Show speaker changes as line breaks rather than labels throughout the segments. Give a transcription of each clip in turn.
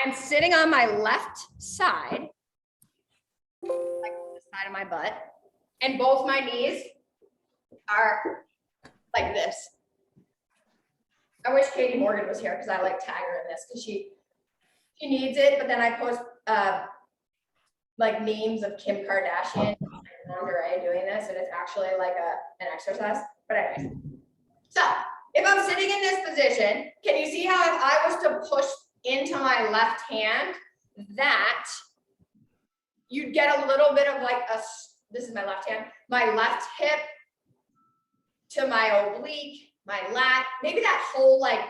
I'm sitting on my left side, like the side of my butt, and both my knees are like this. I wish Katie Morgan was here because I like tag her in this because she needs it, but then I post like memes of Kim Kardashian lingerie doing this, and it's actually like an exercise. But anyways, so if I'm sitting in this position, can you see how if I was to push into my left hand, that you'd get a little bit of like this is my left hand, my left hip to my oblique, my lat, maybe that whole like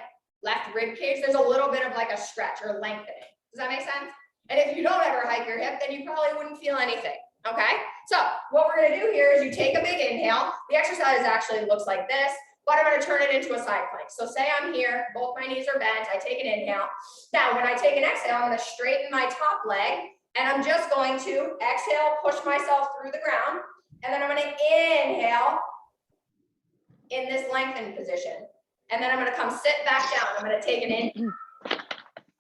left rib cage, there's a little bit of like a stretch or lengthening. Does that make sense? And if you don't ever hike your hip, then you probably wouldn't feel anything, okay? So what we're gonna do here is you take a big inhale. The exercise actually looks like this, but I'm gonna turn it into a side plank. So say I'm here, both my knees are bent, I take an inhale. Now, when I take an exhale, I'm gonna straighten my top leg, and I'm just going to exhale, push myself through the ground, and then I'm gonna inhale in this lengthened position. And then I'm gonna come sit back down. I'm gonna take an inhale.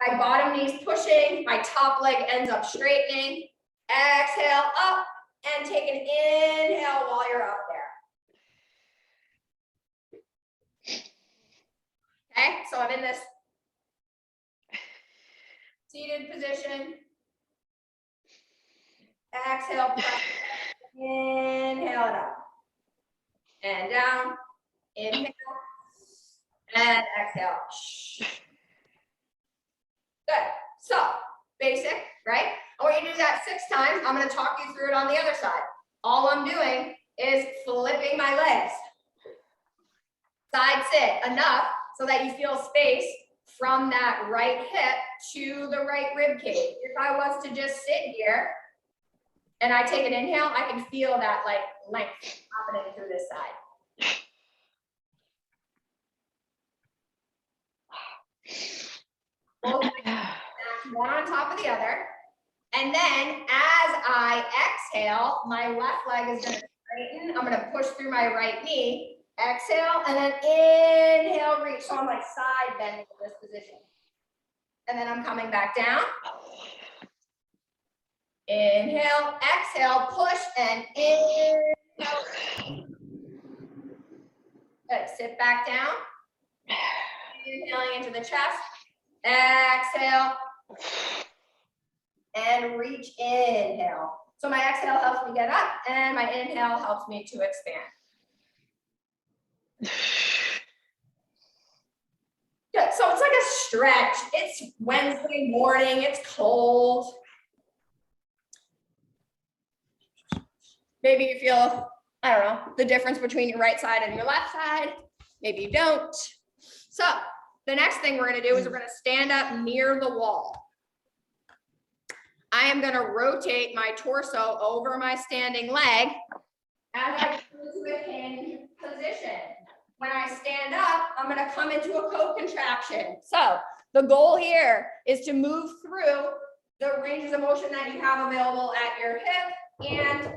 My bottom knee's pushing, my top leg ends up straightening. Exhale up and take an inhale while you're up there. Okay, so I'm in this seated position. Exhale, inhale it up. And down, inhale, and exhale. Good. So, basic, right? I want you to do that 6 times. I'm going to talk you through it on the other side. All I'm doing is flipping my legs. Side sit enough so that you feel space from that right hip to the right rib cage. If I was to just sit here and I take an inhale, I can feel that like length happening through this side. One on top of the other. And then as I exhale, my left leg is going to straighten. I'm going to push through my right knee. Exhale, and then inhale, reach. So I'm like side bending in this position. And then I'm coming back down. Inhale, exhale, push, and inhale. Good. Sit back down. Inhaling into the chest. Exhale. And reach, inhale. So my exhale helps me get up, and my inhale helps me to expand. Good. So it's like a stretch. It's Wednesday morning. It's cold. Maybe you feel, I don't know, the difference between your right side and your left side. Maybe you don't. So the next thing we're going to do is we're going to stand up near the wall. I am going to rotate my torso over my standing leg as I come into a hinge position. When I stand up, I'm going to come into a co-contraction. So the goal here is to move through the ranges of motion that you have available at your hip and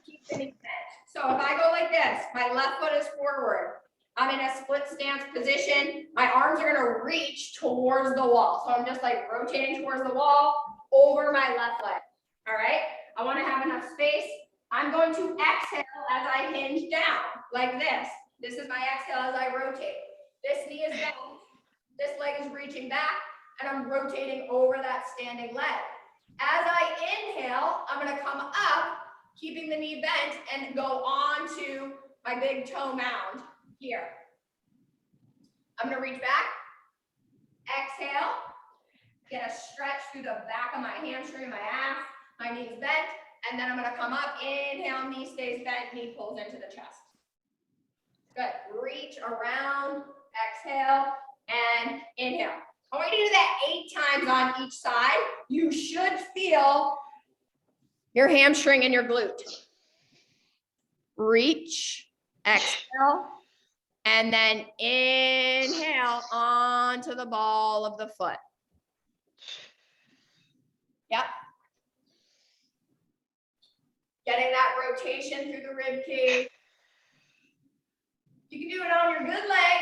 keep the knee bent. So if I go like this, my left foot is forward. I'm in a split stance position. My arms are going to reach towards the wall. So I'm just like rotating towards the wall over my left leg. All right. I want to have enough space. I'm going to exhale as I hinge down like this. This is my exhale as I rotate. This knee is bent. This leg is reaching back, and I'm rotating over that standing leg. As I inhale, I'm going to come up, keeping the knee bent, and go on to my big toe mound here. I'm going to reach back, exhale, get a stretch through the back of my hamstring, my ass, my knees bent, and then I'm going to come up, inhale, knee stays bent, knee pulls into the chest. Good. Reach around, exhale, and inhale. I want you to do that 8 times on each side. You should feel your hamstring and your glute. Reach, exhale, and then inhale onto the ball of the foot. Yep. Getting that rotation through the rib cage. You can do it on your good leg,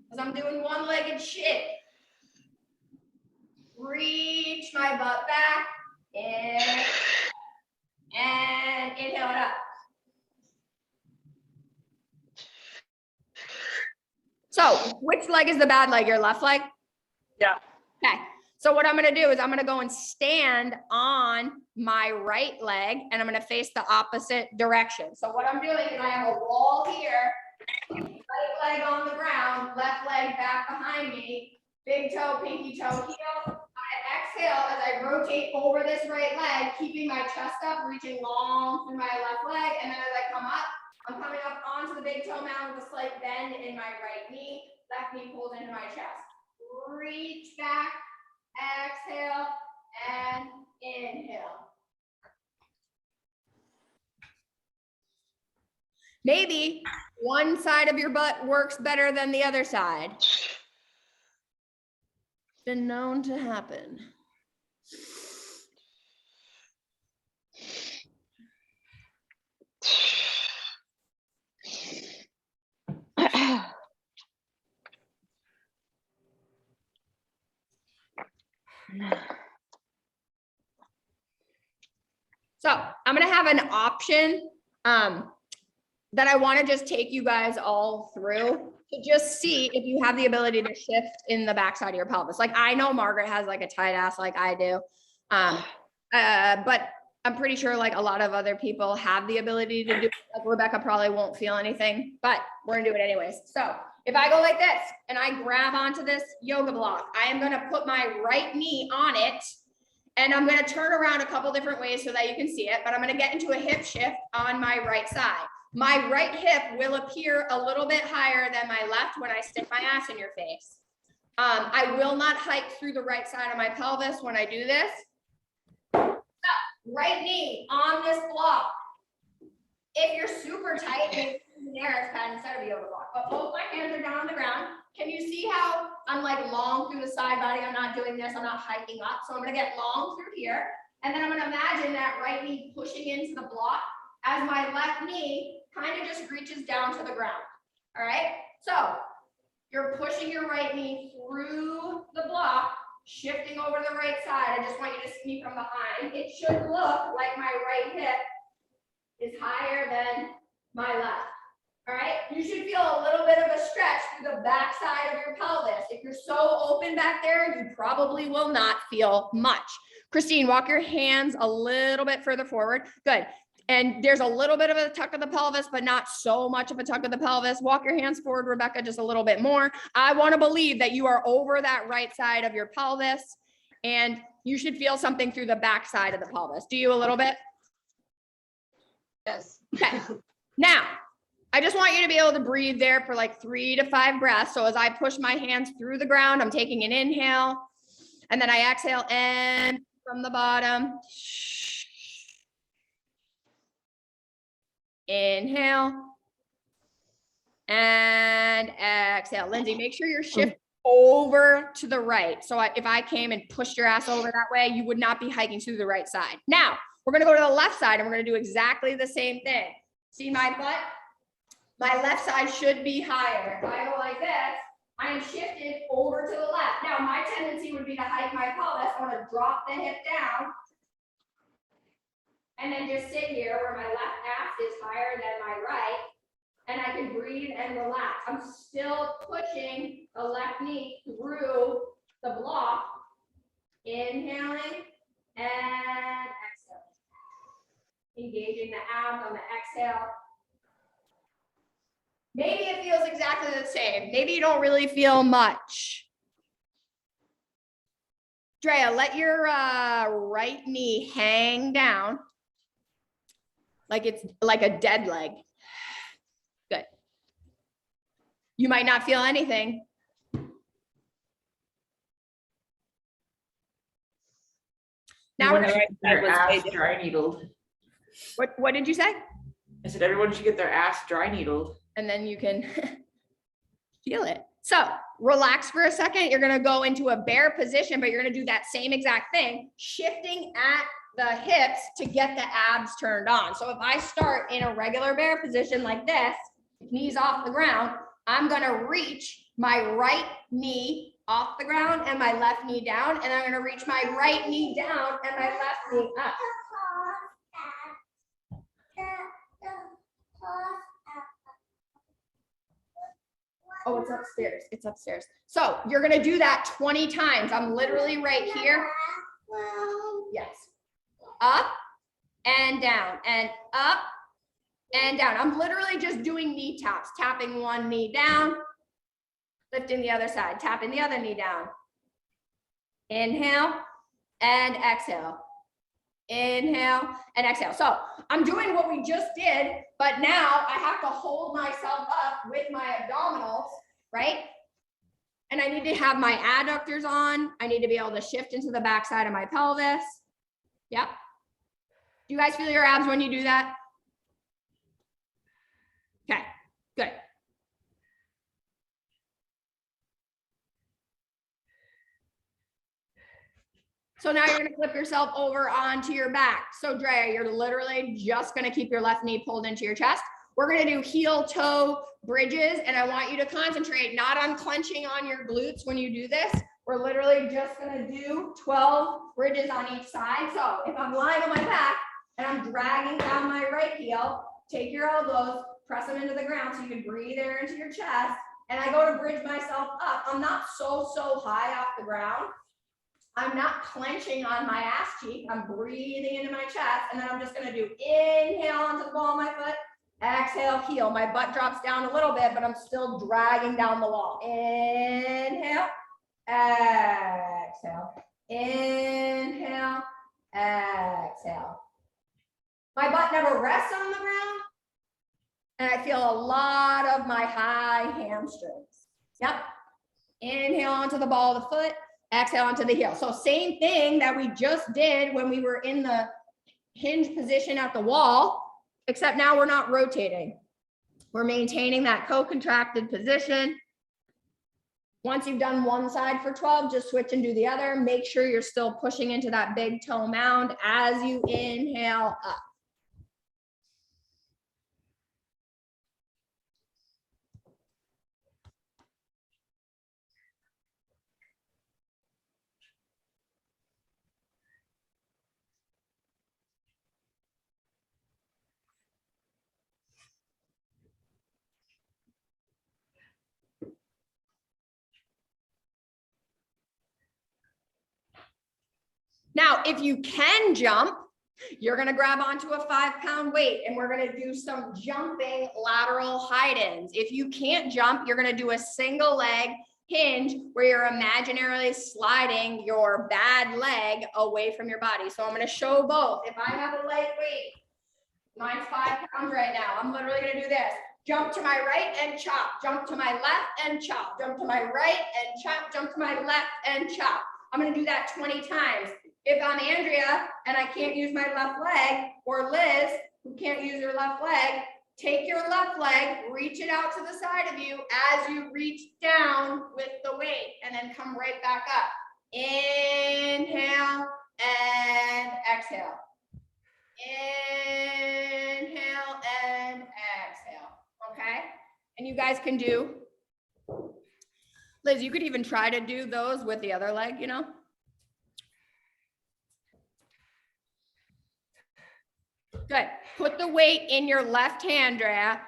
because I'm doing one-legged shit. reach my butt back, in, and inhale it up. So which leg is the bad leg? Your left leg?
Yeah.
Okay. So what I'm going to do is I'm going to go and stand on my right leg and I'm going to face the opposite direction. So what I'm doing is I have a wall here, right leg on the ground, left leg back behind me, big toe, pinky toe, heel. I'm going to exhale as I rotate over this right leg, keeping my chest up, reaching long through my left leg. And then as I come up, I'm coming up onto the big toe mound with a slight bend in my right knee. Left knee pulls into my chest. Reach back, exhale, and inhale. Maybe one side of your butt works better than the other side. Been known to happen. So I'm going to have an option that I want to just take you guys all through to just see if you have the ability to shift in the backside of your pelvis. Like I know Margaret has like a tight ass like I do. But I'm pretty sure like a lot of other people have the ability to do it. Like Rebecca probably won't feel anything, but we're gonna do it anyways. So if I go like this and I grab onto this yoga block, I am gonna put my right knee on it and I'm gonna turn around a couple different ways so that you can see it, but I'm gonna get into a hip shift on my right side. My right hip will appear a little bit higher than my left when I stick my ass in your face. I will not hike through the right side of my pelvis when I do this. Right knee on this block. If you're super tight, maybe use an Aris pad instead of a yoga block. But both my hands are down on the ground. Can you see how I'm like long through the side body? I'm not doing this. I'm not hiking up. So I'm going to get long through here. And then I'm going to imagine that right knee pushing into the block as my left knee kind of just reaches down to the ground. All right. So you're pushing your right knee through the block, shifting over to the right side. I just want you to see me from behind. It should look like my right hip is higher than my left. All right. You should feel a little bit of a stretch through the back side of your pelvis. If you're so open back there, you probably will not feel much. Christine, walk your hands a little bit further forward. Good. And there's a little bit of a tuck of the pelvis, but not so much of a tuck of the pelvis. Walk your hands forward, Rebecca, just a little bit more. I want to believe that you are over that right side of your pelvis and you should feel something through the back side of the pelvis. Do you a little bit?
Yes.
Okay. Now, I just want you to be able to breathe there for like 3 to 5 breaths. So as I push my hands through the ground, I'm taking an inhale and then I exhale and from the bottom. Inhale and exhale. Lindsay, make sure you're shifting over to the right. So if I came and pushed your ass over that way, you would not be hiking to the right side. Now, we're going to go to the left side and we're going to do exactly the same thing. See my butt? My left side should be higher. If I go like this, I am shifted over to the left. Now, my tendency would be to hike my pelvis. I want to drop the hip down. And then just sit here where my left ass is higher than my right. And I can breathe and relax. I'm still pushing the left knee through the block. Inhaling and exhale. Engaging the abs on the exhale. Maybe it feels exactly the same. Maybe you don't really feel much. Drea, let your right knee hang down. Like it's like a dead leg. Good. You might not feel anything. Now we're
gonna get their ass dry needled.
What did you say?
I said everyone should get their ass dry needled.
And then you can feel it. So relax for a second. You're gonna go into a bear position, but you're gonna do that same exact thing, shifting at the hips to get the abs turned on. So if I start in a regular bear position like this, knees off the ground, I'm gonna reach my right knee off the ground and my left knee down, and I'm gonna reach my right knee down and my left knee up. Oh, it's upstairs. It's upstairs. So you're gonna do that 20 times. I'm literally right here. Yes. Up and down and up and down. I'm literally just doing knee taps, tapping one knee down, lifting the other side, tapping the other knee down. Inhale and exhale. Inhale and exhale. So I'm doing what we just did, but now I have to hold myself up with my abdominals, right? And I need to have my adductors on. I need to be able to shift into the backside of my pelvis. Yep. Do you guys feel your abs when you do that? Okay, good. So now you're gonna flip yourself over onto your back. So Drea, you're literally just gonna keep your left knee pulled into your chest. We're gonna do heel toe bridges, and I want you to concentrate not on clenching on your glutes when you do this. We're literally just gonna do 12 bridges on each side. So if I'm lying on my back and I'm dragging down my right heel, take your elbows, press them into the ground so you can breathe air into your chest. And I go to bridge myself up. I'm not so high off the ground. I'm not clenching on my ass cheek. I'm breathing into my chest. And then I'm just gonna do inhale onto the ball of my foot, exhale, heel. My butt drops down a little bit, but I'm still dragging down the wall. Inhale, exhale, inhale, exhale. My butt never rests on the ground. And I feel a lot of my high hamstrings. Yep. Inhale onto the ball of the foot. Exhale onto the heel. So same thing that we just did when we were in the hinge position at the wall, except now we're not rotating. We're maintaining that co-contracted position. Once you've done one side for 12, just switch and do the other. Make sure you're still pushing into that big toe mound as you inhale up. Now, if you can jump, you're gonna grab onto a 5-pound weight and we're gonna do some jumping lateral hide-ins. If you can't jump, you're gonna do a single leg hinge where you're imaginarily sliding your bad leg away from your body. So I'm gonna show both. If I have a light weight, mine's 5 pounds right now. I'm literally gonna do this. Jump to my right and chop, jump to my left and chop, jump to my right and chop, jump to my left and chop. I'm gonna do that 20 times. If I'm Andrea and I can't use my left leg, or Liz, who can't use her left leg, take your left leg, reach it out to the side of you as you reach down with the weight, and then come right back up. Inhale and exhale. Inhale and exhale. Okay? And you guys can do, Liz, you could even try to do those with the other leg, you know? Good. Put the weight in your left hand, Drea.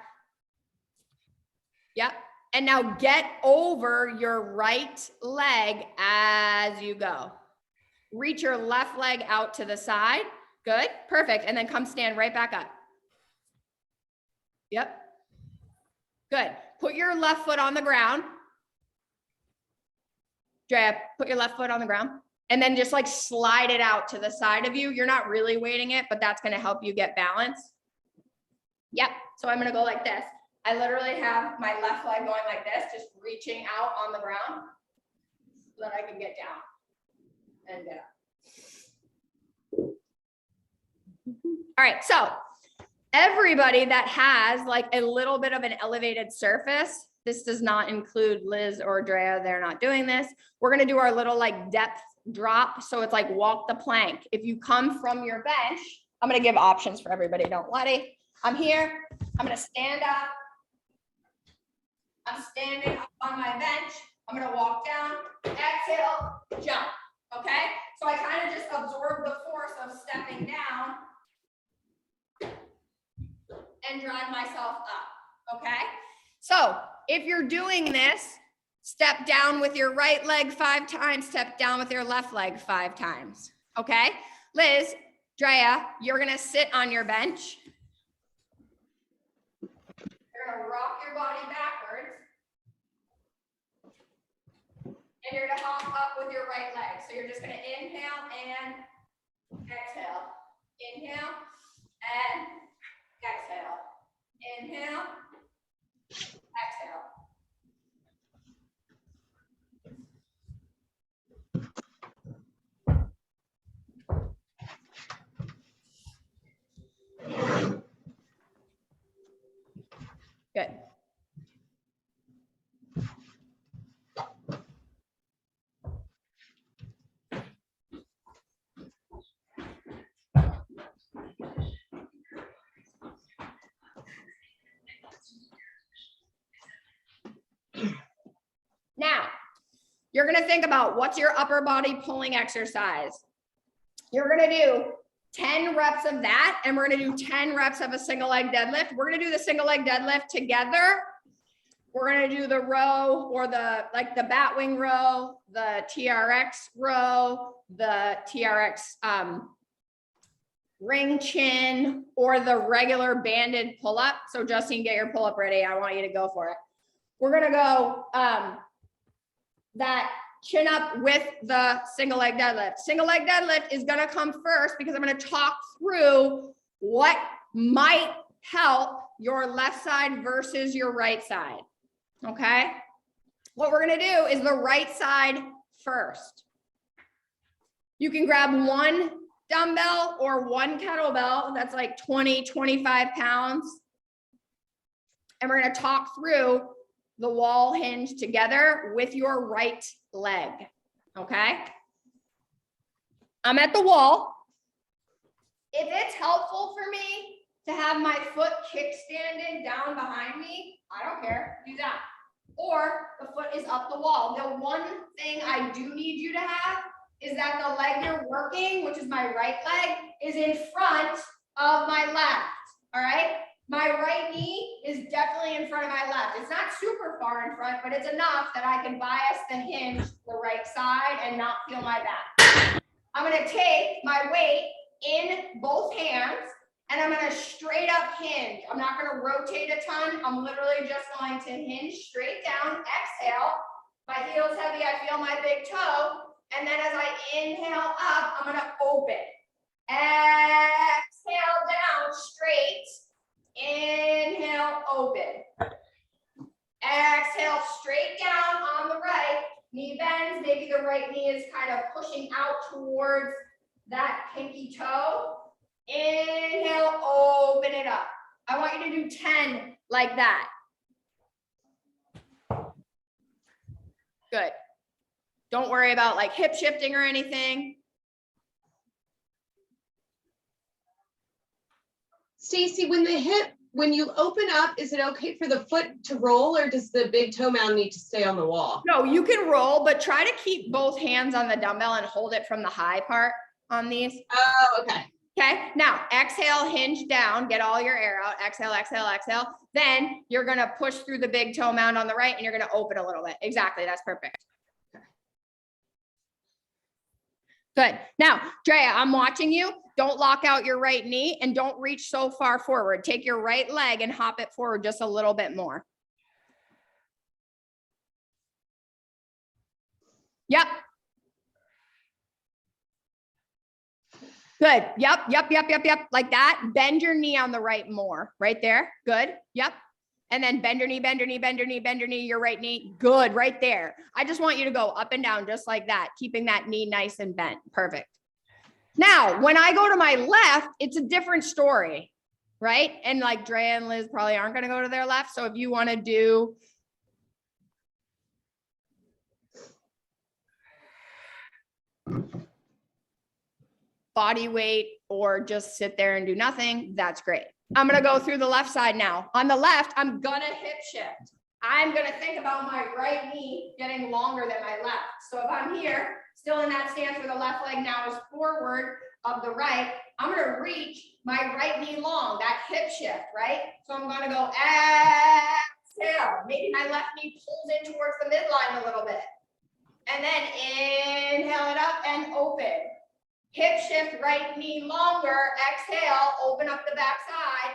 Yep. And now get over your right leg as you go. Reach your left leg out to the side. Good. Perfect. And then come stand right back up. Yep. Good. Put your left foot on the ground. Drea, put your left foot on the ground. And then just like slide it out to the side of you. You're not really weighting it, but that's going to help you get balance. Yep. So I'm going to go like this. I literally have my left leg going like this, just reaching out on the ground so that I can get down and get up. All right. So everybody that has like a little bit of an elevated surface, this does not include Liz or Drea. They're not doing this. We're going to do our little like depth drop. So it's like walk the plank. If you come from your bench, I'm going to give options for everybody. Don't worry. I'm here. I'm going to stand up. I'm standing up on my bench. I'm gonna walk down, exhale, jump, okay? So I kind of just absorb the force of stepping down and drive myself up, okay? So if you're doing this, step down with your right leg 5 times, step down with your left leg 5 times, okay? Liz, Drea, you're gonna sit on your bench. You're gonna rock your body backwards. And you're gonna hop up with your right leg. So you're just gonna inhale and exhale. Inhale and exhale. Inhale, exhale. Good. Now, you're going to think about what's your upper body pulling exercise. You're going to do 10 reps of that, and we're going to do 10 reps of a single leg deadlift. We're going to do the single leg deadlift together. We're going to do the row or the bat wing row, the TRX row, the TRX ring chin, or the regular banded pull up. So Justine, get your pull up ready. I want you to go for it. We're going to go that chin up with the single leg deadlift. Single leg deadlift is going to come first because I'm going to talk through what might help your left side versus your right side. Okay. What we're going to do is the right side first. You can grab one dumbbell or one kettlebell that's like 20, 25 pounds. And we're going to talk through the wall hinge together with your right leg. Okay. I'm at the wall. If it's helpful for me to have my foot kickstanded down behind me, I don't care, do that. Or the foot is up the wall. The one thing I do need you to have is that the leg you're working, which is my right leg, is in front of my left. All right. My right knee is definitely in front of my left. It's not super far in front, but it's enough that I can bias the hinge to the right side and not feel my back. I'm going to take my weight in both hands and I'm going to straight up hinge. I'm not going to rotate a ton. I'm literally just going to hinge straight down, exhale. My heel's heavy. I feel my big toe. And then as I inhale up, I'm going to open. Exhale down straight. Inhale, open. Exhale, straight down on the right. Knee bends. Maybe the right knee is kind of pushing out towards that pinky toe. Inhale, open it up. I want you to do 10 like that. Good. Don't worry about like hip shifting or anything.
Stacy, when you open up, is it okay for the foot to roll or does the big toe mound need to stay on the wall?
No, you can roll, but try to keep both hands on the dumbbell and hold it from the high part on these.
Oh, okay.
Okay, now exhale, hinge down, get all your air out. Exhale, exhale, exhale. Then you're going to push through the big toe mound on the right and you're going to open a little bit. Exactly, that's perfect. Good. Now, Drea, I'm watching you. Don't lock out your right knee and don't reach so far forward. Take your right leg and hop it forward just a little bit more. Yep. Good. Yep. Like that. Bend your knee on the right more. Right there. Good. Yep. And then bend your knee, bend your knee, bend your knee, bend your knee, your right knee. Good. Right there. I just want you to go up and down just like that, keeping that knee nice and bent. Perfect. Now, when I go to my left, it's a different story, right? And like Drea and Liz probably aren't going to go to their left. So if you want to do body weight or just sit there and do nothing, that's great. I'm going to go through the left side now. On the left, I'm going to hip shift. I'm gonna think about my right knee getting longer than my left. So if I'm here, still in that stance where the left leg now is forward of the right, I'm gonna reach my right knee long, that hip shift, right? So I'm gonna go exhale. Maybe my left knee pulls in towards the midline a little bit. And then inhale it up and open. Hip shift, right knee longer, exhale, open up the back side.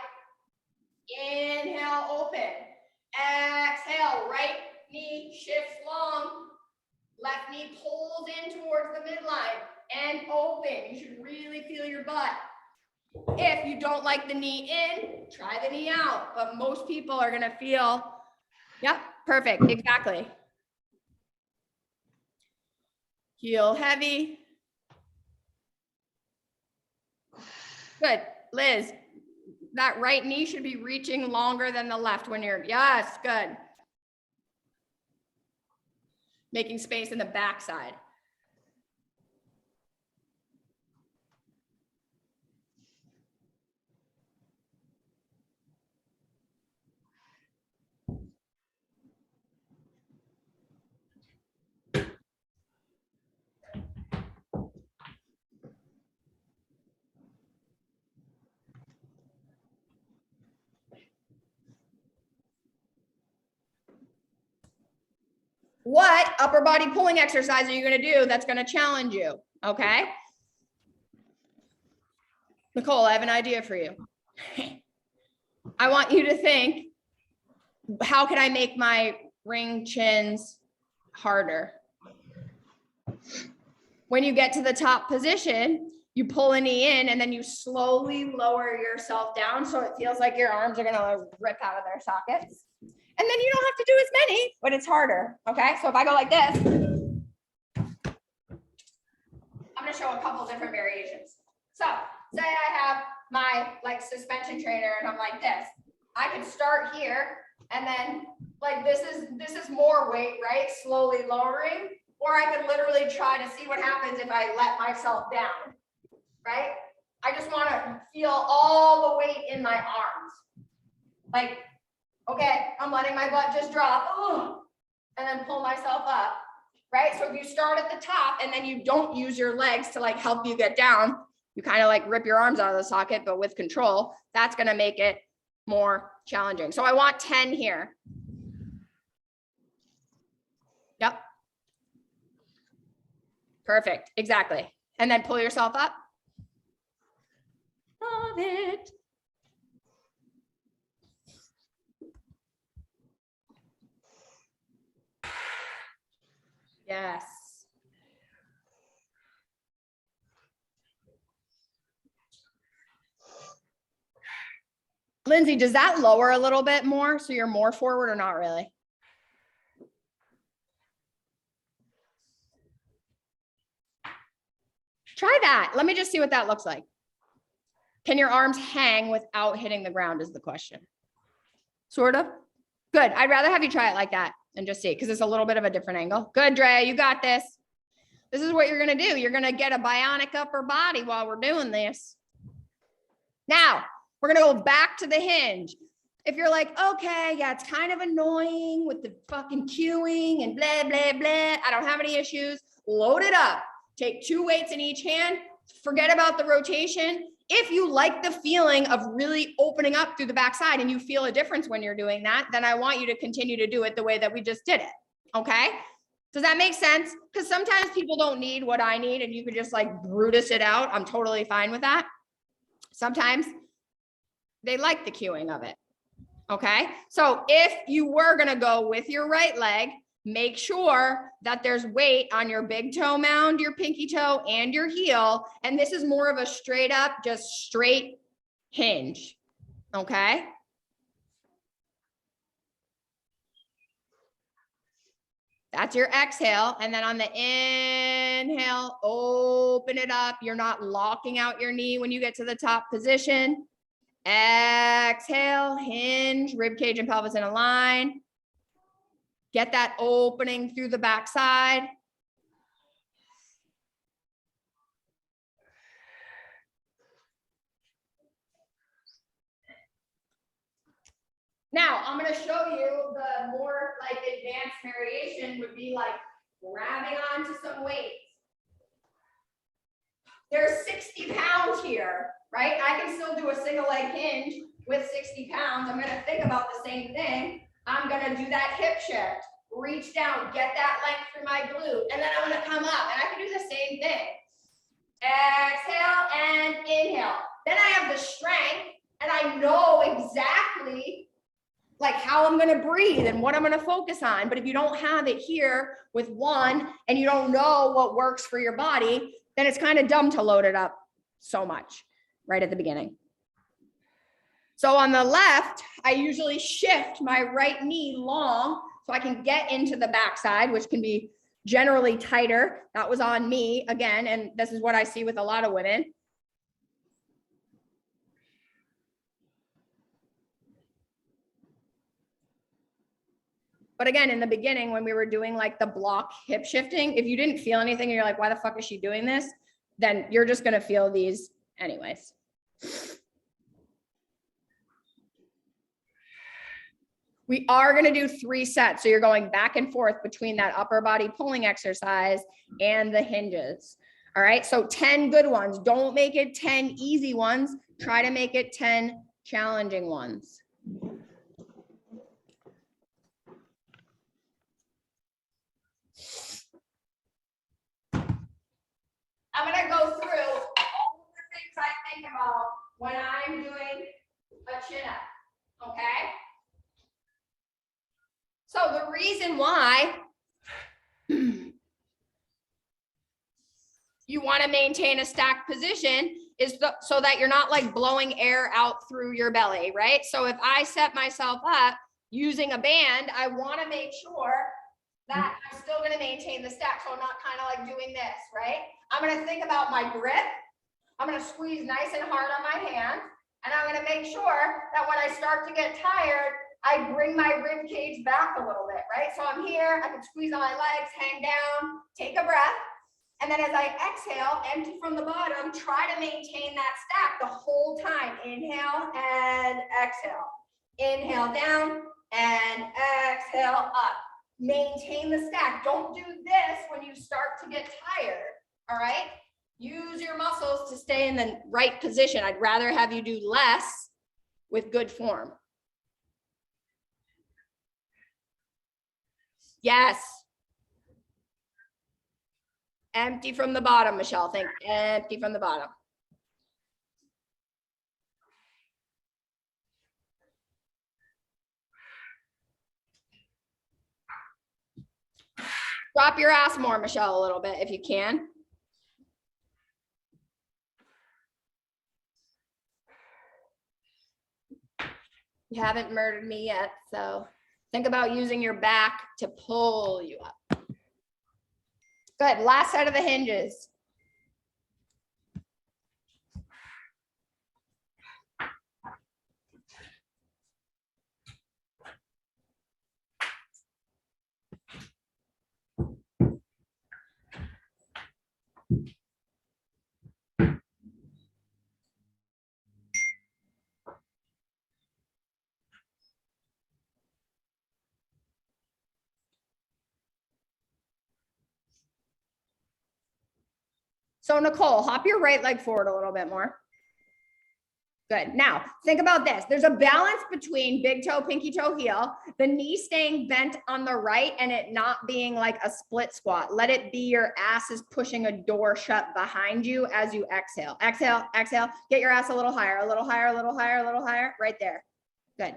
Inhale, open. Exhale, right knee shifts long. Left knee pulls in towards the midline and open. You should really feel your butt. If you don't like the knee in, try the knee out. But most people are gonna feel, yep, perfect, exactly. Heel heavy. Good, Liz. That right knee should be reaching longer than the left when you're, yes, good. Making space in the backside. What upper body pulling exercise are you going to do that's going to challenge you? Okay. Nicole, I have an idea for you. I want you to think, how can I make my ring chins harder? When you get to the top position, you pull a knee in and then you slowly lower yourself down so it feels like your arms are going to rip out of their sockets. And then you don't have to do as many, but it's harder. Okay. So if I go like this, I'm going to show a couple different variations. So say I have my like suspension trainer and I'm like this. I can start here and then like this is more weight, right? Slowly lowering. Or I could literally try to see what happens if I let myself down, right? I just want to feel all the weight in my arms. Like, okay, I'm letting my butt just drop, and then pull myself up, right? So if you start at the top and then you don't use your legs to like help you get down, you kind of like rip your arms out of the socket, but with control, that's going to make it more challenging. So I want 10 here. Yep. Perfect. Exactly. And then pull yourself up. Love it. Yes. Lindsay, does that lower a little bit more so you're more forward or not really? Try that. Let me just see what that looks like. Can your arms hang without hitting the ground is the question. Sort of. Good. I'd rather have you try it like that and just see, because it's a little bit of a different angle. Good, Dre, you got this. This is what you're going to do. You're going to get a bionic upper body while we're doing this. Now, we're going to go back to the hinge. If you're like, okay, yeah, it's kind of annoying with the fucking cueing and blah, blah, blah. I don't have any issues. Load it up. Take 2 weights in each hand. Forget about the rotation. If you like the feeling of really opening up through the backside and you feel a difference when you're doing that, then I want you to continue to do it the way that we just did it. Okay? Does that make sense? Because sometimes people don't need what I need and you could just like Brutus it out. I'm totally fine with that. Sometimes they like the cueing of it. Okay? So if you were going to go with your right leg, make sure that there's weight on your big toe mound, your pinky toe, and your heel. And this is more of a straight up, just straight hinge. Okay? That's your exhale. And then on the inhale, open it up. You're not locking out your knee when you get to the top position. Exhale, hinge, rib cage and pelvis in a line. Get that opening through the backside. Now I'm gonna show you the more like advanced variation would be like grabbing onto some weights. There's 60 pounds here, right? I can still do a single leg hinge with 60 pounds. I'm gonna think about the same thing. I'm gonna do that hip shift, reach down, get that length through my glute, and then I'm gonna come up and I can do the same thing. Exhale and inhale. Then I have the strength and I know exactly like how I'm gonna breathe and what I'm gonna focus on. But if you don't have it here with one and you don't know what works for your body, then it's kind of dumb to load it up so much right at the beginning. So on the left, I usually shift my right knee long so I can get into the backside, which can be generally tighter. That was on me again, and this is what I see with a lot of women. But again, in the beginning, when we were doing like the block hip shifting, if you didn't feel anything and you're like, why the fuck is she doing this? Then you're just gonna feel these anyways. We are gonna do 3 sets. So you're going back and forth between that upper body pulling exercise and the hinges. All right, so 10 good ones. Don't make it 10 easy ones. Try to make it 10 challenging ones. I'm gonna go through all the things I think about when I'm doing a chin-up, okay? So the reason why you want to maintain a stacked position is so that you're not like blowing air out through your belly, right? So if I set myself up using a band, I want to make sure that I'm still going to maintain the stack. So I'm not kind of like doing this, right? I'm going to think about my grip. I'm going to squeeze nice and hard on my hand. And I'm going to make sure that when I start to get tired, I bring my rib cage back a little bit, right? So I'm here, I can squeeze on my legs, hang down, take a breath. And then as I exhale, empty from the bottom, try to maintain that stack the whole time. Inhale and exhale. Inhale down and exhale up. Maintain the stack. Don't do this when you start to get tired, all right? Use your muscles to stay in the right position. I'd rather have you do less with good form. Yes. Empty from the bottom, Michelle. Think empty from the bottom. Drop your ass more, Michelle, a little bit if you can. You haven't murdered me yet, so think about using your back to pull you up. Good, last set of the hinges. So Nicole, hop your right leg forward a little bit more. Good. Now, think about this. There's a balance between big toe, pinky toe, heel, the knee staying bent on the right and it not being like a split squat. Let it be your ass is pushing a door shut behind you as you exhale. Exhale, exhale. Get your ass a little higher, a little higher, a little higher, a little higher. Right there. Good.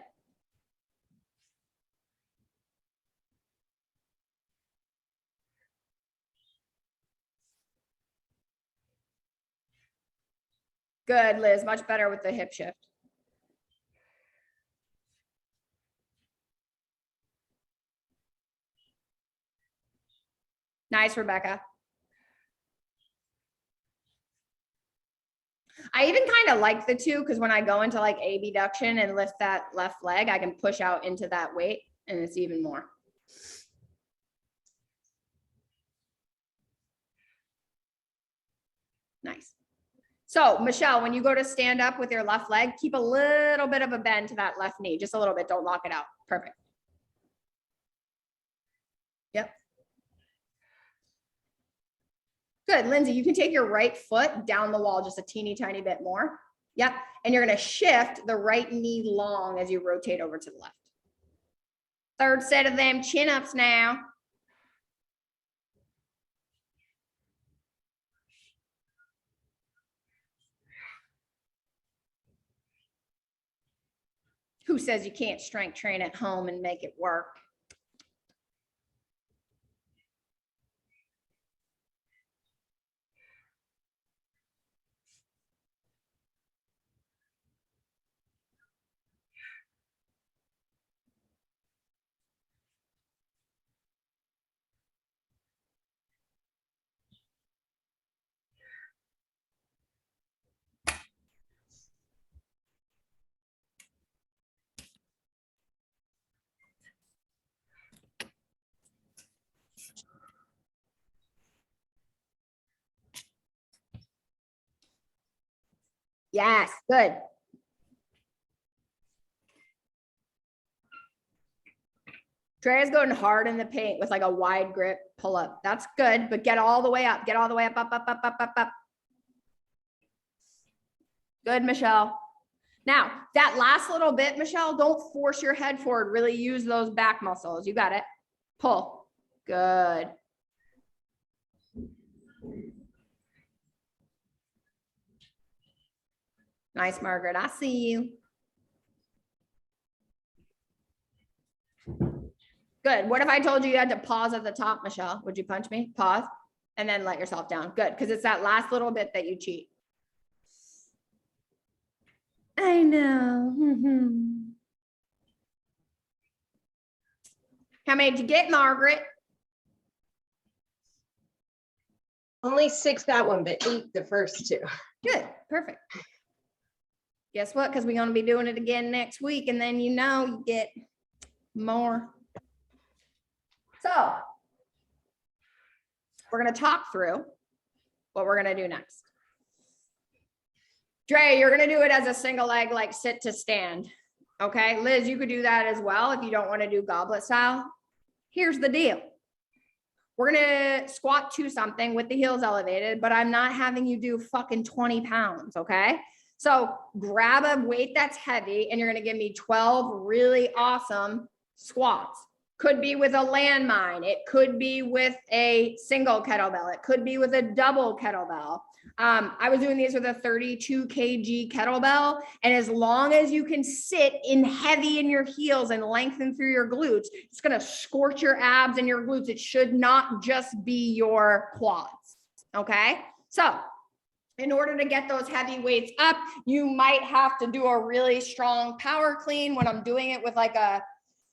Good, Liz. Much better with the hip shift. Nice, Rebecca. I even kind of like the two because when I go into like abduction and lift that left leg, I can push out into that weight and it's even more. Nice. So Michelle, when you go to stand up with your left leg, keep a little bit of a bend to that left knee, just a little bit, don't lock it out. Perfect. Yep. Good, Lindsay, you can take your right foot down the wall just a teeny tiny bit more. Yep, and you're gonna shift the right knee long as you rotate over to the left. Third set of them chin-ups now. Who says you can't strength train at home and make it work? Yes, good. Drea's going hard in the paint with like a wide grip pull up. That's good, but get all the way up. Get all the way up, up. Good, Michelle. Now, that last little bit, Michelle, don't force your head forward. Really use those back muscles. You got it. Pull. Good. Nice, Margaret. I see you. Good. What if I told you had to pause at the top, Michelle? Would you punch me? Pause and then let yourself down. Good. Because it's that last little bit that you cheat. I know. How many did you get, Margaret?
Only 6 that one, but 8 the first 2.
Good. Perfect. Guess what? Because we're going to be doing it again next week. And then, you know, you get more. So we're going to talk through what we're going to do next. Dre, you're going to do it as a single leg, like sit to stand. Okay. Liz, you could do that as well if you don't want to do goblet style. Here's the deal. We're going to squat to something with the heels elevated, but I'm not having you do fucking 20 pounds. Okay. So grab a weight that's heavy and you're going to give me 12 really awesome squats. Could be with a landmine. It could be with a single kettlebell. It could be with a double kettlebell. I was doing these with a 32 kg kettlebell. And as long as you can sit in heavy in your heels and lengthen through your glutes, it's going to scorch your abs and your glutes. It should not just be your quads. Okay. So in order to get those heavy weights up, you might have to do a really strong power clean. When I'm doing it with like a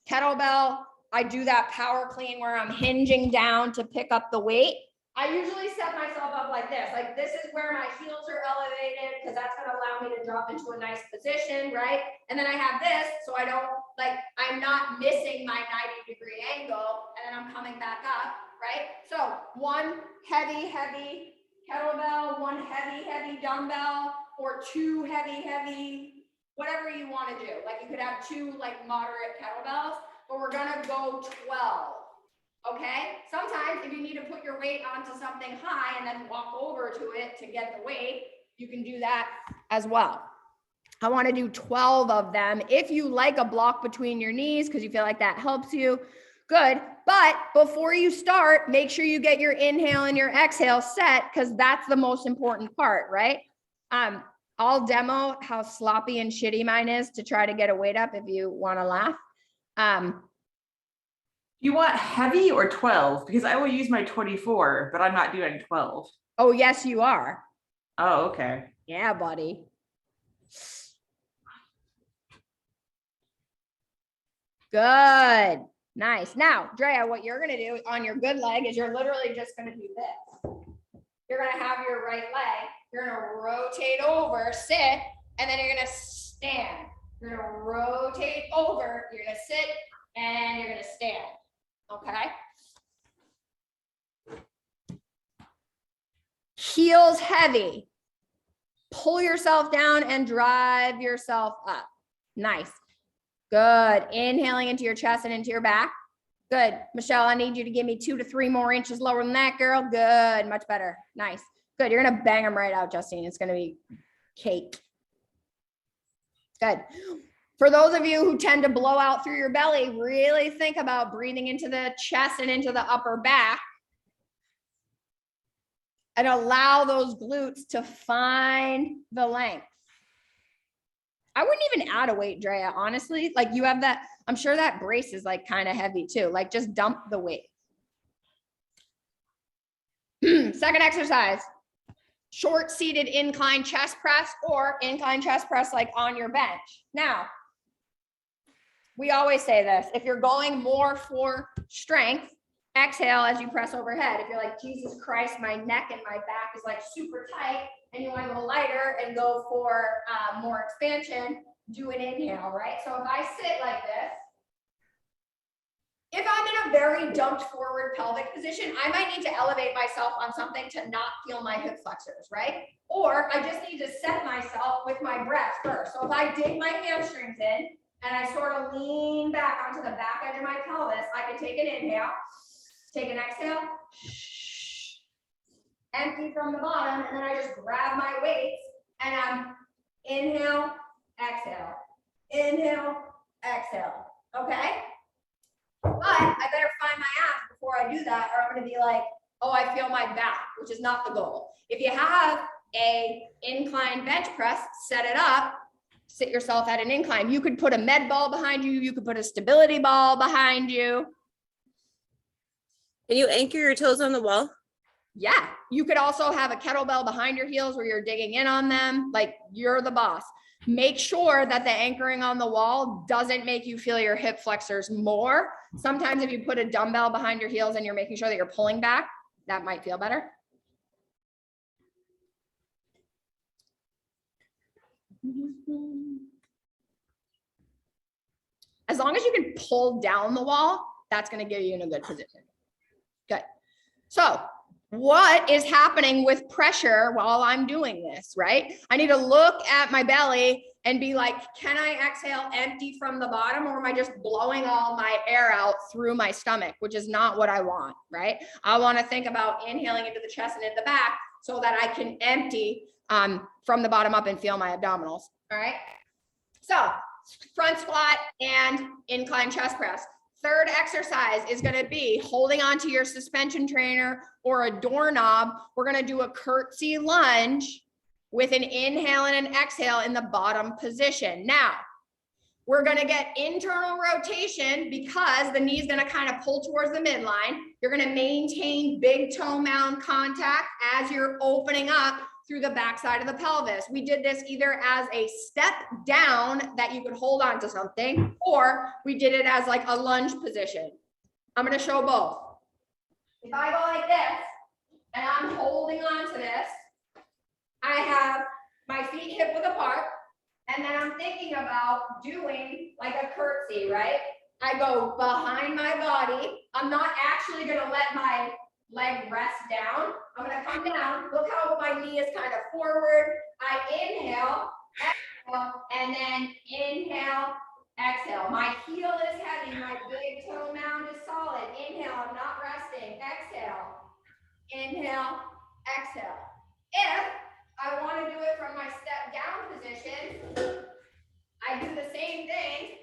kettlebell, I do that power clean where I'm hinging down to pick up the weight. I usually set myself up like this. Like this is where my heels are elevated because that's going to allow me to drop into a nice position, right? And then I have this so I don't, like, I'm not missing my 90-degree angle and then I'm coming back up, right? So one heavy kettlebell, one heavy dumbbell, or 2 heavy, whatever you want to do. Like you could have 2 like moderate kettlebells, but we're gonna go 12. Okay. Sometimes if you need to put your weight onto something high and then walk over to it to get the weight, you can do that as well. I want to do 12 of them. If you like a block between your knees because you feel like that helps you, good. But before you start, make sure you get your inhale and your exhale set because that's the most important part, right? I'll demo how sloppy and shitty mine is to try to get a weight up if you want to laugh.
You want heavy or 12? Because I will use my 24, but I'm not doing 12.
Oh, yes, you are.
Oh, okay.
Yeah, buddy. Good. Nice. Now, Drea, what you're going to do on your good leg is you're literally just going to do this. You're going to have your right leg. You're going to rotate over, sit, and then you're going to stand. You're going to rotate over. You're going to sit, and you're going to stand. Okay. Heels heavy. Pull yourself down and drive yourself up. Nice. Good. Inhaling into your chest and into your back. Good. Michelle, I need you to give me 2 to 3 more inches lower than that, girl. Good. Much better. Nice. Good. You're going to bang them right out, Justine. It's going to be cake. Good. For those of you who tend to blow out through your belly, really think about breathing into the chest and into the upper back and allow those glutes to find the length. I wouldn't even add a weight, Drea, honestly. Like you have that, I'm sure that brace is like kind of heavy too. Like just dump the weight. Second exercise, short seated incline chest press or incline chest press like on your bench. Now, we always say this, if you're going more for strength, exhale as you press overhead. If you're like, Jesus Christ, my neck and my back is like super tight and you want to go lighter and go for more expansion, do an inhale, right? So if I sit like this, if I'm in a very dumped forward pelvic position, I might need to elevate myself on something to not feel my hip flexors, right? Or I just need to set myself with my breath first. So if I dig my hamstrings in and I sort of lean back onto the back edge of my pelvis, I can take an inhale, take an exhale, empty from the bottom, and then I just grab my weights and I'm inhale, exhale, inhale, exhale, okay? But I better find my ass before I do that, or I'm going to be like, oh, I feel my back, which is not the goal. If you have a incline bench press, set it up, sit yourself at an incline. You could put a med ball behind you. You could put a stability ball behind you.
Can you anchor your toes on the wall?
Yeah. You could also have a kettlebell behind your heels where you're digging in on them. Like you're the boss. Make sure that the anchoring on the wall doesn't make you feel your hip flexors more. Sometimes if you put a dumbbell behind your heels and you're making sure that you're pulling back, that might feel better. As long as you can pull down the wall, that's going to get you in a good position. Good. So what is happening with pressure while I'm doing this, right? I need to look at my belly and be like, can I exhale empty from the bottom, or am I just blowing all my air out through my stomach, which is not what I want, right? I want to think about inhaling into the chest and in the back so that I can empty from the bottom up and feel my abdominals, all right? So front squat and incline chest press. Third exercise is going to be holding onto your suspension trainer or a doorknob. We're going to do a curtsy lunge with an inhale and an exhale in the bottom position. Now, we're going to get internal rotation because the knee is going to kind of pull towards the midline. You're going to maintain big toe mound contact as you're opening up through the backside of the pelvis. We did this either as a step down that you could hold on to something, or we did it as like a lunge position. I'm going to show both. If I go like this and I'm holding on to this, I have my feet hip width apart, and then I'm thinking about doing like a curtsy, right? I go behind my body. I'm not actually going to let my leg rest down. I'm going to come down. Look how my knee is kind of forward. I inhale, exhale, and then inhale, exhale. My heel is heavy. My big toe mound is solid. Inhale, I'm not resting. Exhale, inhale, exhale. If I want to do it from my step down position, I do the same thing.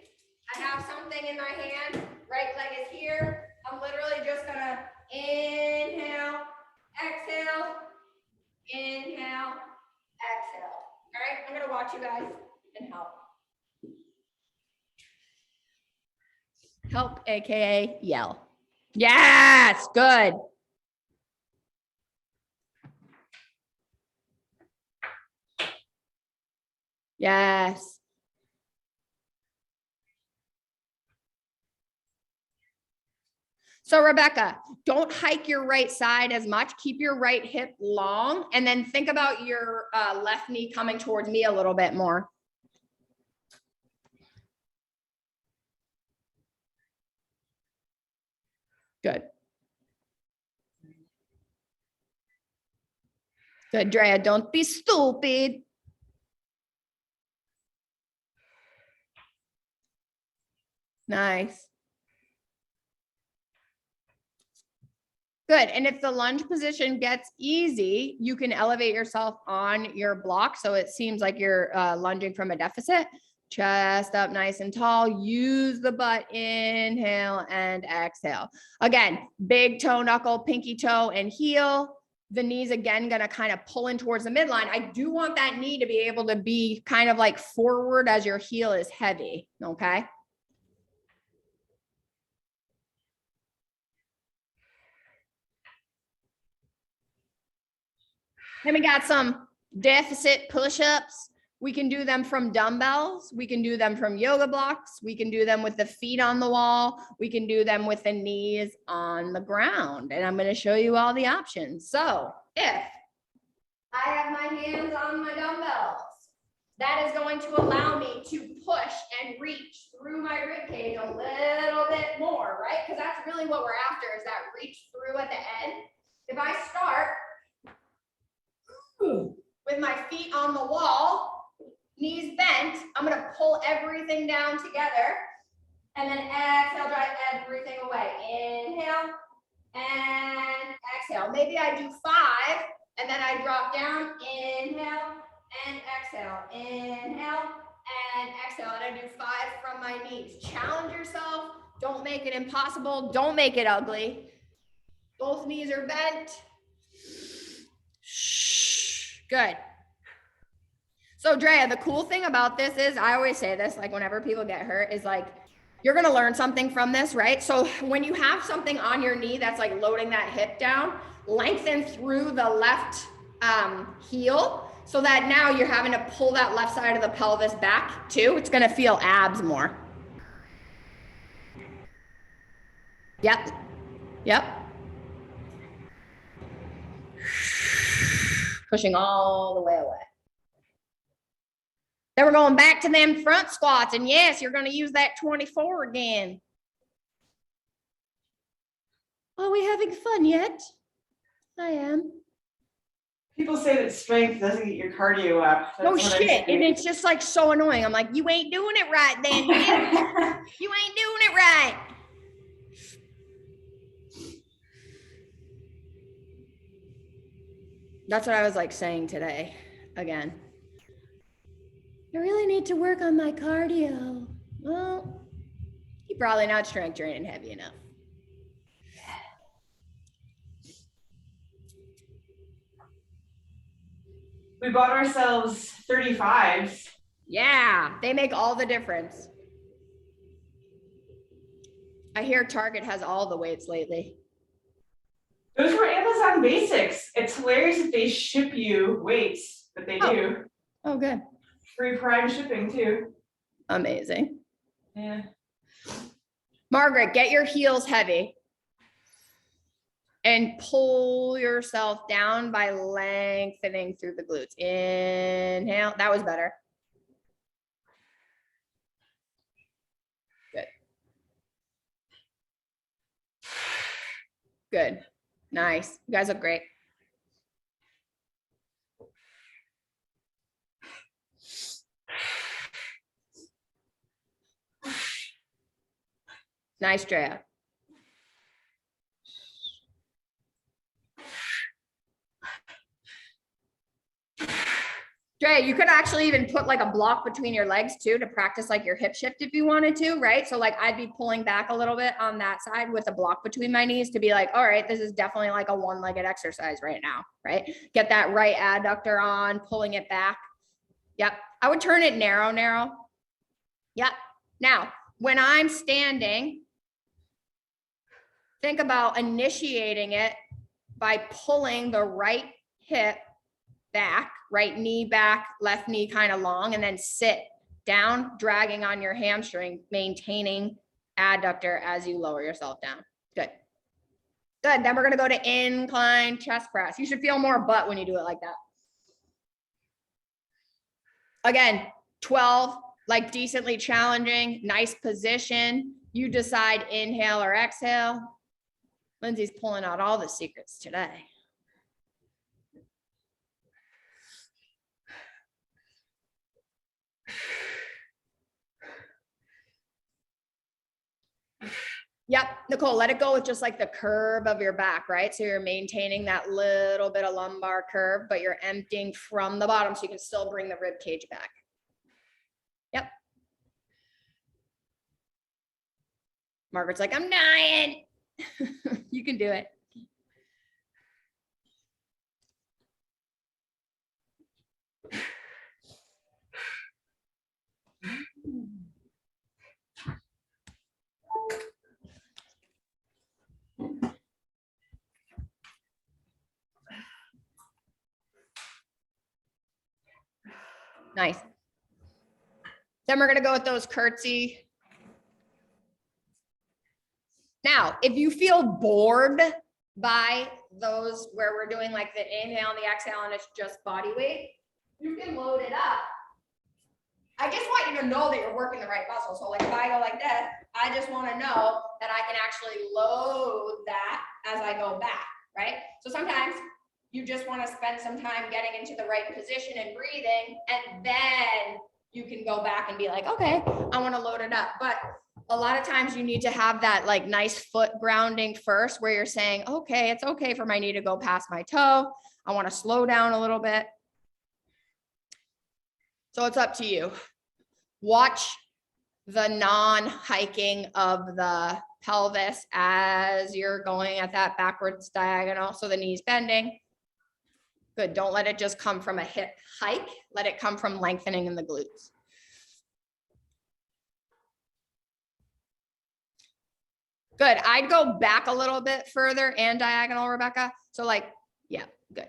I have something in my hand. Right leg is here. I'm literally just going to inhale, exhale, inhale, exhale. All right, I'm gonna watch you guys and help. Help, AKA yell. Yes, good. Yes. So Rebecca, don't hike your right side as much. Keep your right hip long, and then think about your left knee coming towards me a little bit more. Good. Good, Drea, don't be stupid. Nice. Good. And if the lunge position gets easy, you can elevate yourself on your block. So it seems like you're lunging from a deficit. Chest up nice and tall. Use the butt. Inhale and exhale. Again, big toe, knuckle, pinky toe, and heel. The knees again going to kind of pull in towards the midline. I do want that knee to be able to be kind of like forward as your heel is heavy. Okay. Then we got some deficit push-ups. We can do them from dumbbells. We can do them from yoga blocks. We can do them with the feet on the wall. We can do them with the knees on the ground. And I'm going to show you all the options. So if I have my hands on my dumbbells, that is going to allow me to push and reach through my rib cage a little bit more, right? Because that's really what we're after, is that reach through at the end. If I start with my feet on the wall, knees bent, I'm going to pull everything down together and then exhale, drive everything away. Inhale and exhale. Maybe I do 5 and then I drop down. Inhale and exhale. Inhale and exhale. And I do 5 from my knees. Challenge yourself. Don't make it impossible. Don't make it ugly. Both knees are bent. Good. So Drea, the cool thing about this is, I always say this, like whenever people get hurt, is like, you're going to learn something from this, right? So when you have something on your knee that's like loading that hip down, lengthen through the left heel so that now you're having to pull that left side of the pelvis back too. It's going to feel abs more. Yep. Yep. Pushing all the way away. Then we're going back to them front squats. And yes, you're going to use that 24 again. Are we having fun yet? I am.
People say that strength doesn't get your cardio up. That's
No
what I
shit.
say.
And it's just like so annoying. I'm like, you ain't doing it right then. You ain't doing it right. That's what I was like saying today again. I really need to work on my cardio. Well, you're probably not strength training heavy enough.
We bought ourselves 35s.
Yeah, they make all the difference. I hear Target has all the weights lately.
Those were Amazon Basics. It's hilarious that they ship you weights, but they do.
Oh, good.
Free Prime shipping too.
Amazing.
Yeah.
Margaret, get your heels heavy and pull yourself down by lengthening through the glutes. Inhale. That was better. Good. Good. Nice. You guys look great. Nice, Drea. Drea, you could actually even put like a block between your legs too to practice like your hip shift if you wanted to, right? So like I'd be pulling back a little bit on that side with a block between my knees to be like, all right, this is definitely like a one-legged exercise right now, right? Get that right adductor on, pulling it back. Yep. I would turn it narrow, narrow. Yep. Now, when I'm standing, think about initiating it by pulling the right hip back, right knee back, left knee kind of long, and then sit down, dragging on your hamstring, maintaining adductor as you lower yourself down. Good. Good. Then we're going to go to incline chest press. You should feel more butt when you do it like that. Again, 12, like decently challenging, nice position. You decide inhale or exhale. Lindsay's pulling out all the secrets today. Nicole, let it go with just like the curve of your back, right? So you're maintaining that little bit of lumbar curve, but you're emptying from the bottom so you can still bring the rib cage back. Yep. Margaret's like, I'm dying. You can do it. Nice. Then we're going to go with those curtsy. Now, if you feel bored by those where we're doing like the inhale and the exhale and it's just body weight, you can load it up. I just want you to know that you're working the right muscle. So like if I go like that, I just want to know that I can actually load that as I go back, right? So sometimes you just want to spend some time getting into the right position and breathing, and then you can go back and be like, okay, I want to load it up. But a lot of times you need to have that like nice foot grounding first where you're saying, okay, it's okay for my knee to go past my toe. I want to slow down a little bit. So it's up to you. Watch the non-hiking of the pelvis as you're going at that backwards diagonal. So the knee's bending. Good. Don't let it just come from a hip hike. Let it come from lengthening in the glutes. Good. I'd go back a little bit further and diagonal, Rebecca. So like, yeah, good.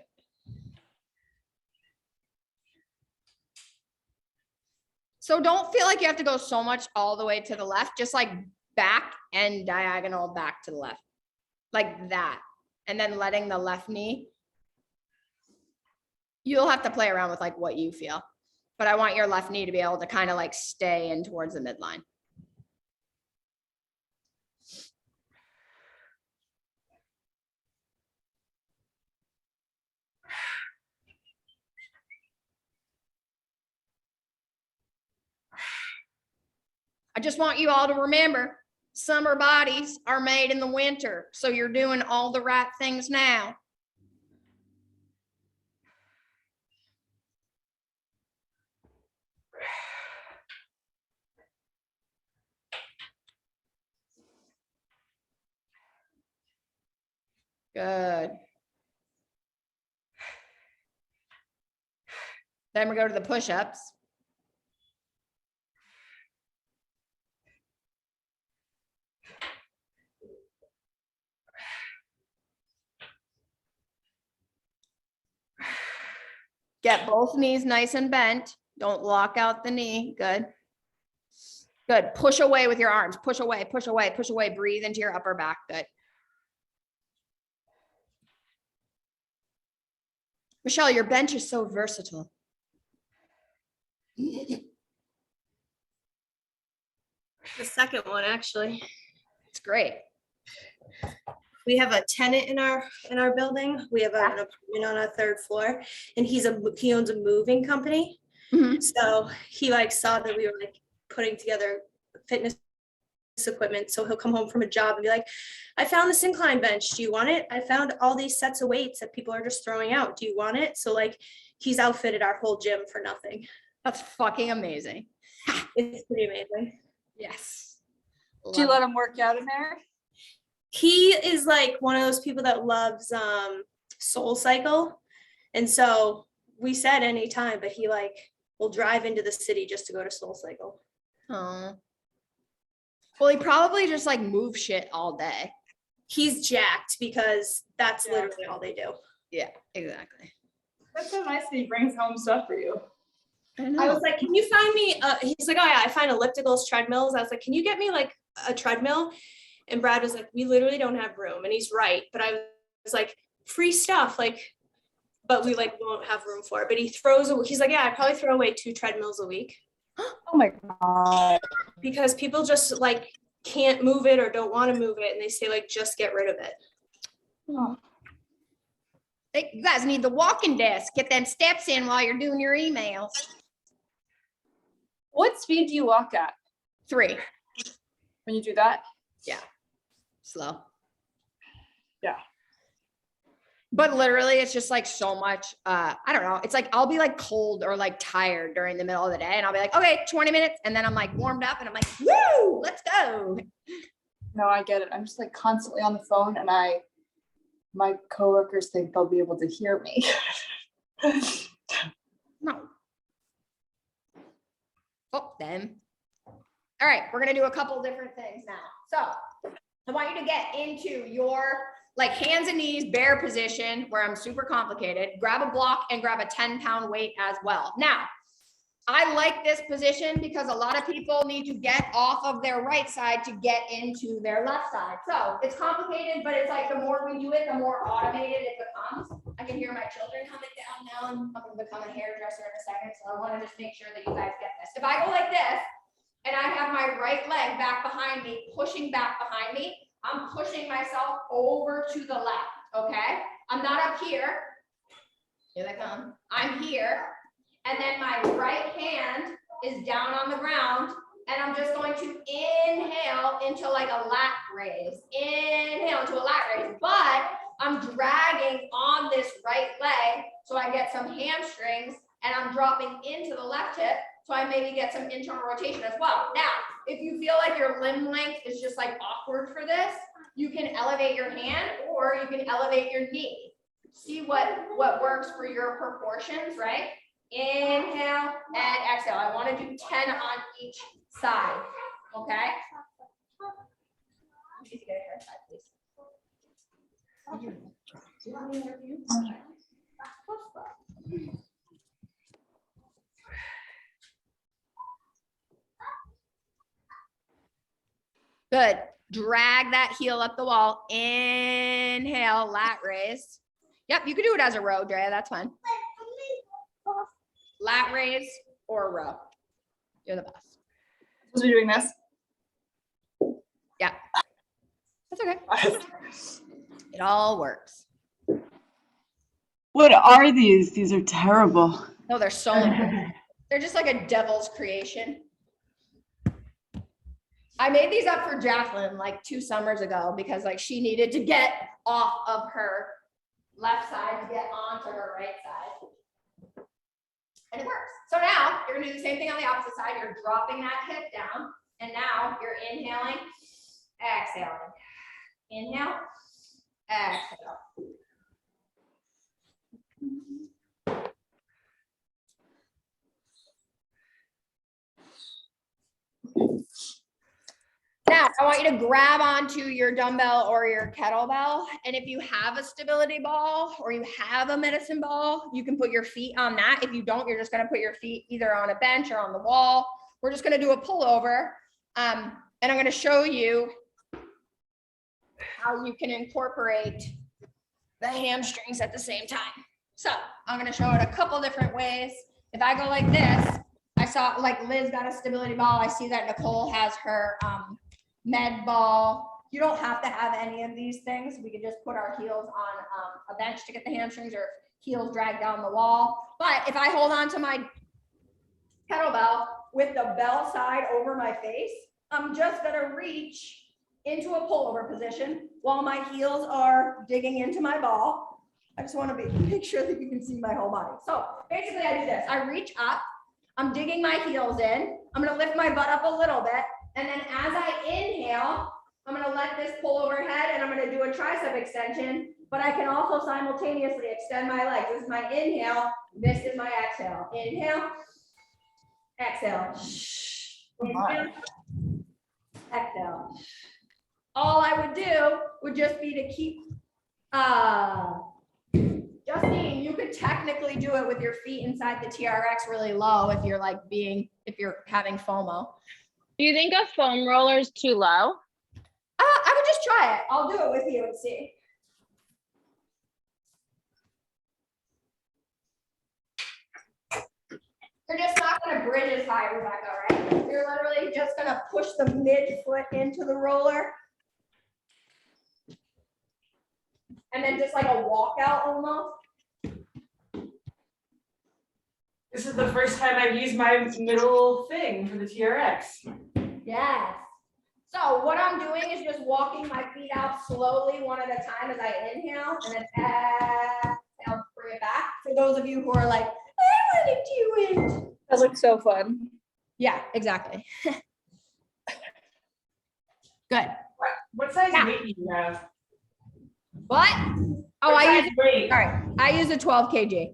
So don't feel like you have to go so much all the way to the left, just like back and diagonal back to the left, like that. And then letting the left knee, you'll have to play around with like what you feel, but I want your left knee to be able to kind of like stay in towards the midline. I just want you all to remember, summer bodies are made in the winter. So you're doing all the right things now. Good. Then we go to the push-ups. Get both knees nice and bent. Don't lock out the knee. Good. Good. Push away with your arms. Push away, push away, push away. Breathe into your upper back. Good. Michelle, your bench is so versatile.
The second one, actually.
It's great.
We have a tenant in our building. We have an apartment on our third floor, and he owns a moving company.
Mhm.
So he like saw that we were like putting together fitness equipment. So he'll come home from a job and be like, I found this incline bench. Do you want it? I found all these sets of weights that people are just throwing out. Do you want it? So like he's outfitted our whole gym for nothing.
That's fucking amazing.
It's pretty amazing.
Yes.
Do you let him work out in there?
He is like one of those people that loves Soul Cycle. And so we said anytime, but he like will drive into the city just to go to Soul Cycle.
Oh. Well, he probably just like move shit all day.
He's jacked because that's
Yeah.
literally all they do.
Yeah, exactly.
That's so nice that he brings home stuff for you.
I was like, can you find me, he's like, oh yeah, I find ellipticals, treadmills. I was like, can you get me like a treadmill? And Brad was like, we literally don't have room. And he's right. But I was like, free stuff, like, but we like won't have room for it. But he's like, yeah, I probably throw away 2 treadmills a week.
Oh my God.
Because people just like can't move it or don't want to move it. And they say like, just get rid of it.
Oh.
You guys need the walking desk. Get them steps in while you're doing your emails.
What speed do you walk at
3.
when you do that?
Yeah. slow.
Yeah.
But literally it's just like so much, I don't know. It's like, I'll be like cold or like tired during the middle of the day and I'll be like, okay, 20 minutes. And then I'm like warmed up and I'm like, woo, let's go.
No, I get it. I'm just like constantly on the phone and my coworkers think they'll be able to hear me.
No. Oh, them. All right, we're gonna do a couple different things now. So I want you to get into your like hands and knees, bear position, where I'm super complicated. Grab a block and grab a 10-pound weight as well. Now, I like this position because a lot of people need to get off of their right side to get into their left side. So it's complicated, but it's like the more we do it, the more automated it becomes. I can hear my children coming down now, and I'm gonna become a hairdresser in a second. So I want to just make sure that you guys get this. If I go like this, and I have my right leg back behind me, pushing back behind me, I'm pushing myself over to the left, okay? I'm not up here. Here they come. I'm here. And then my right hand is down on the ground. And I'm just going to inhale into like a lat raise. Inhale into a lat raise. But I'm dragging on this right leg so I get some hamstrings, and I'm dropping into the left hip so I maybe get some internal rotation as well. Now, if you feel like your limb length is just like awkward for this, you can elevate your hand or you can elevate your knee. See what works for your proportions, right? Inhale and exhale. I want to do 10 on each side, okay? You need to get a haircut, please. Good. Drag that heel up the wall. Inhale, lat raise. Yep, you can do it as a row, Drea. That's fine. Lat raise or row. You're the best.
Supposed to be doing this?
Yeah. That's okay. It all works.
What are these? These are terrible.
No, they're so nice. They're just like a devil's creation. I made these up for Jacqueline like 2 summers ago because like she needed to get off of her left side to get onto her right side. And it works. So now you're gonna do the same thing on the opposite side. You're dropping that hip down, and now you're inhaling, exhaling. Inhale, exhale. Now, I want you to grab onto your dumbbell or your kettlebell. And if you have a stability ball or you have a medicine ball, you can put your feet on that. If you don't, you're just going to put your feet either on a bench or on the wall. We're just going to do a pullover. And I'm going to show you how you can incorporate the hamstrings at the same time. So I'm going to show it a couple different ways. If I go like this, I saw like Liz got a stability ball. I see that Nicole has her med ball. You don't have to have any of these things. We could just put our heels on a bench to get the hamstrings, or heels drag down the wall. But if I hold on to my kettlebell with the bell side over my face, I'm just gonna reach into a pullover position while my heels are digging into my ball. I just want to make sure that you can see my whole body. So basically I do this. I reach up, I'm digging my heels in. I'm gonna lift my butt up a little bit. And then as I inhale, I'm gonna let this pull overhead and I'm gonna do a tricep extension, but I can also simultaneously extend my legs. This is my inhale, this is my exhale. Inhale, exhale. Inhale, exhale. All I would do would just be to keep, Justine, you could technically do it with your feet inside the TRX really low if you're like if you're having FOMO.
Do you think a foam roller is too low?
I would just try it. I'll do it with you and see. You're just not going to bridge as high, Rebecca, right? You're literally just going to push the midfoot into the roller. And then just like a walkout almost.
This is the first time I've used my middle thing for the TRX.
Yes. So what I'm doing is just walking my feet out slowly one at a time as I inhale and then exhale, bring it back. For those of you who are like, I want to do it.
That looks so fun.
Yeah, exactly. Good.
What size
Yeah.
weight do you have?
What? Oh,
What
I
size
use,
weight?
all right. I use a 12 kg.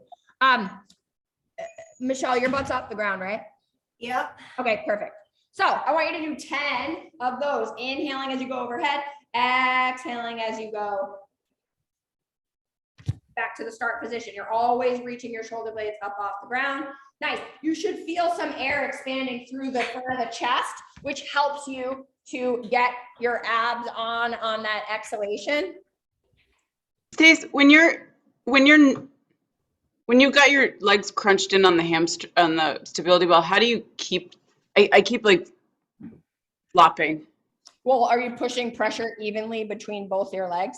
Michelle, your butt's off the ground, right?
Yep.
Okay, perfect. So I want you to do 10 of those. Inhaling as you go overhead, exhaling as you go back to the start position. You're always reaching your shoulder blades up off the ground. Nice. You should feel some air expanding through the front of the chest, which helps you to get your abs on that exhalation.
Stace, when you've got your legs crunched in on the stability ball, how do you keep? I keep like flopping.
Well, are you pushing pressure evenly between both your legs?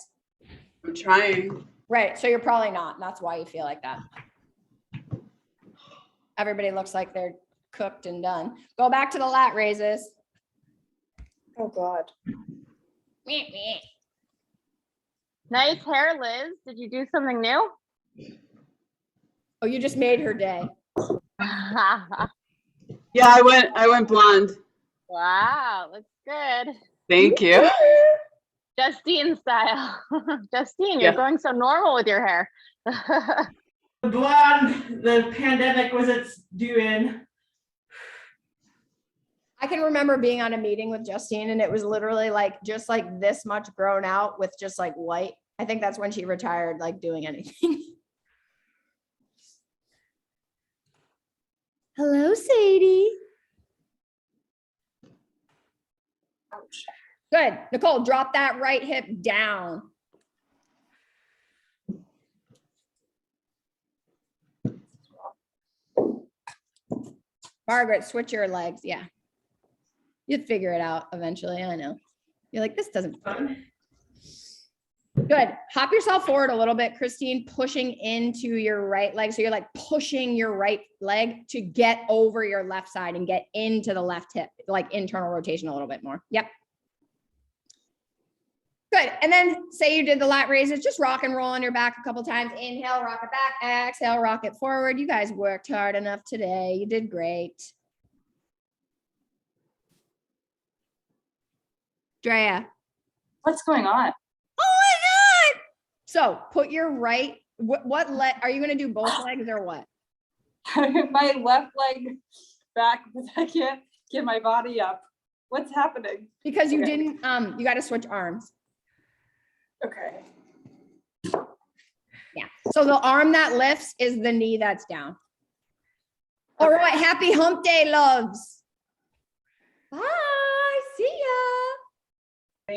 I'm trying.
Right. So you're probably not. And that's why you feel like that. Everybody looks like they're cooked and done. Go back to the lat raises.
Oh God.
Nice hair, Liz. Did you do something new?
Oh, you just made her day.
Yeah, I went blonde.
Wow, looks good.
Thank you.
Justine style. Justine,
Yeah.
you're going so normal with your hair.
The blonde, the pandemic was its doing.
I can remember being on a meeting with Justine and it was literally like just like this much grown out with just like white. I think that's when she retired, like doing anything. Hello, Sadie.
Ouch.
Good. Nicole, drop that right hip down. Margaret, switch your legs. Yeah. You'd figure it out eventually. I know. You're like, this doesn't. Good. Hop yourself forward a little bit, Christine, pushing into your right leg. So you're like pushing your right leg to get over your left side and get into the left hip, like internal rotation a little bit more. Yep. Good. And then say you did the lat raises, just rock and roll on your back a couple times. Inhale, rock it back. Exhale, rock it forward. You guys worked hard enough today. You did great. Drea.
What's going on?
Oh my God. So put your right, what leg, are you going to do both legs or what?
My left leg back because I can't get my body up. What's happening?
Because you
Okay.
didn't, you got to switch arms.
Okay.
Yeah. So the arm that lifts is the knee that's down. All right. Happy hump day, loves. Bye.